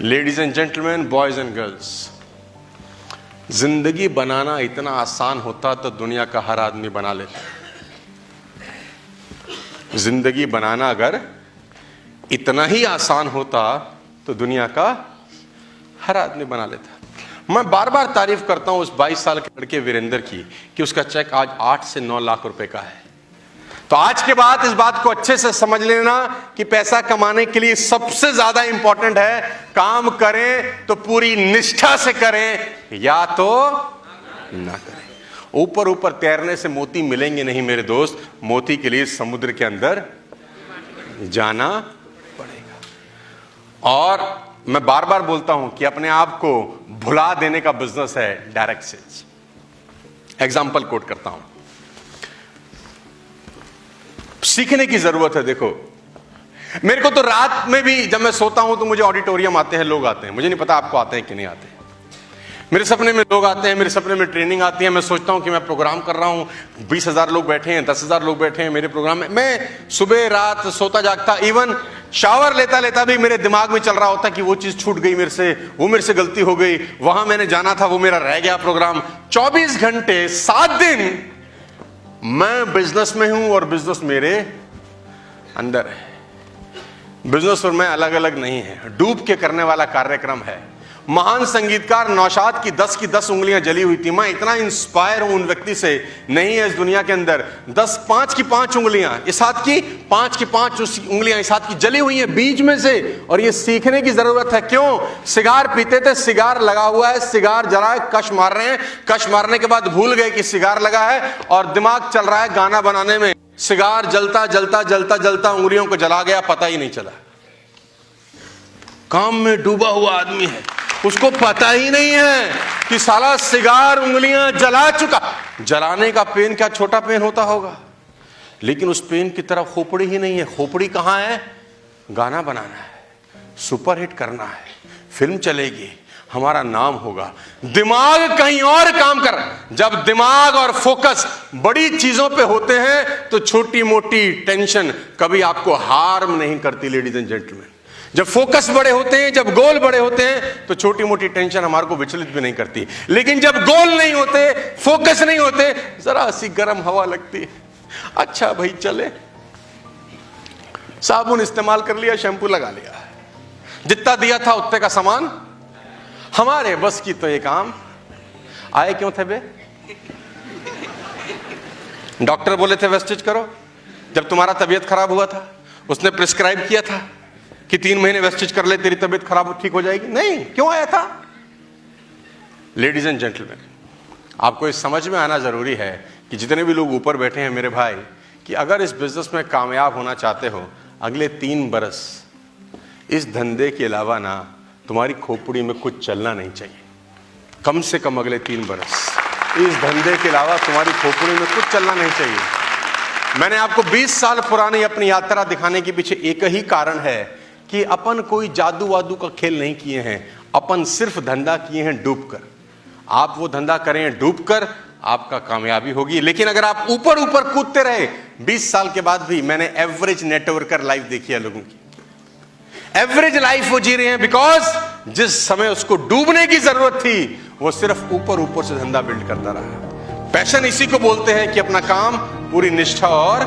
Ladies and gentleman, boys and girls, जिंदगी बनाना इतना आसान होता तो दुनिया का हर आदमी बना लेता। जिंदगी बनाना अगर इतना ही आसान होता तो दुनिया का हर आदमी बना लेता। मैं बार बार तारीफ करता हूं उस 22 साल के लड़के वीरेंद्र की कि उसका चेक आज 8 से 9 लाख रुपए का है। तो आज के बाद इस बात को अच्छे से समझ लेना कि पैसा कमाने के लिए सबसे ज्यादा इंपॉर्टेंट है काम करें तो पूरी निष्ठा से करें या तो ना करें। ऊपर ऊपर तैरने से मोती मिलेंगे नहीं मेरे दोस्त, मोती के लिए समुद्र के अंदर जाना पड़ेगा। और मैं बार बार बोलता हूं कि अपने आप को भुला देने का बिजनेस है डायरेक्ट सेल्स। एग्जाम्पल कोट करता हूं, सीखने की जरूरत है। देखो मेरे को तो रात में भी जब मैं सोता हूं तो मुझे ऑडिटोरियम आते हैं, लोग आते हैं, मुझे नहीं पता आपको आते हैं कि नहीं आते। मेरे सपने में लोग आते हैं, मेरे सपने में ट्रेनिंग आती है। मैं सोचता हूं कि मैं प्रोग्राम कर रहा हूं, 20,000 लोग बैठे हैं, 10,000 लोग बैठे हैं मेरे प्रोग्राम में। मैं सुबह रात सोता जागता, इवन शावर लेता लेता भी मेरे दिमाग में चल रहा होता कि वो चीज छूट गई मेरे से, वो मेरे से गलती हो गई, वहां मैंने जाना था वो मेरा रह गया प्रोग्राम। 24 घंटे 7 दिन मैं बिजनेस में हूं और बिजनेस मेरे अंदर है। बिजनेस और मैं अलग अलग नहीं है, डूब के करने वाला कार्यक्रम है। महान संगीतकार नौशाद की 10 की 10 उंगलियां जली हुई थी। मैं इतना इंस्पायर हूं उन व्यक्ति से, नहीं है इस दुनिया के अंदर। 5 की 5 उंगलियां इस हाथ की, 5 की 5 उंगलियां इस हाथ की जली हुई हैं बीच में से। और ये सीखने की जरूरत है। क्यों? सिगार पीते थे, सिगार लगा हुआ है, सिगार जला है, कश मार रहे हैं, कश मारने के बाद भूल गए कि सिगार लगा है और दिमाग चल रहा है गाना बनाने में। सिगार जलता जलता जलता जलता उंगलियों को जला गया, पता ही नहीं चला। काम में डूबा हुआ आदमी है, उसको पता ही नहीं है कि साला सिगार उंगलियां जला चुका। जलाने का पेन क्या छोटा पेन होता होगा, लेकिन उस पेन की तरफ खोपड़ी ही नहीं है। खोपड़ी कहां है? गाना बनाना है, सुपरहिट करना है, फिल्म चलेगी, हमारा नाम होगा। दिमाग कहीं और काम कर। जब दिमाग और फोकस बड़ी चीजों पे होते हैं तो छोटी मोटी टेंशन कभी आपको हार्म नहीं करती। लेडीज एंड जेंटलमैन, जब फोकस बड़े होते हैं, जब गोल बड़े होते हैं तो छोटी मोटी टेंशन हमारे को विचलित भी नहीं करती। लेकिन जब गोल नहीं होते, फोकस नहीं होते, जरा सी गर्म हवा लगती है, अच्छा भाई चले, साबुन इस्तेमाल कर लिया, शैंपू लगा लिया, जितना दिया था उतने का सामान हमारे बस की। तो ये काम आए क्यों थे बे? डॉक्टर बोले थे वेस्टेज करो। जब तुम्हारा तबीयत खराब हुआ था उसने प्रिस्क्राइब किया था कि 3 महीने वेस्टेज कर ले, तेरी तबीयत खराब ठीक हो जाएगी। नहीं, क्यों आया था? लेडीज एंड जेंटलमैन, आपको ये समझ में आना जरूरी है कि जितने भी लोग ऊपर बैठे हैं मेरे भाई, कि अगर इस बिजनेस में कामयाब होना चाहते हो, अगले 3 बरस इस धंधे के अलावा ना तुम्हारी खोपड़ी में कुछ चलना नहीं चाहिए। कम से कम अगले 3 बरस इस धंधे के अलावा तुम्हारी खोपड़ी में कुछ चलना नहीं चाहिए। मैंने आपको 20 साल पुरानी अपनी यात्रा दिखाने के पीछे एक ही कारण है कि अपन कोई जादू वादू का खेल नहीं किए हैं, अपन सिर्फ धंधा किए हैं डूबकर। आप वो धंधा करें डूबकर, आपका कामयाबी होगी। लेकिन अगर आप ऊपर ऊपर कूदते रहे, 20 साल के बाद भी मैंने एवरेज नेटवर्कर लाइफ देखी है लोगों की। एवरेज लाइफ वो जी रहे हैं बिकॉज जिस समय उसको डूबने की जरूरत थी वो सिर्फ ऊपर ऊपर से धंधा बिल्ड करता रहा। पैशन इसी को बोलते हैं कि अपना काम पूरी निष्ठा और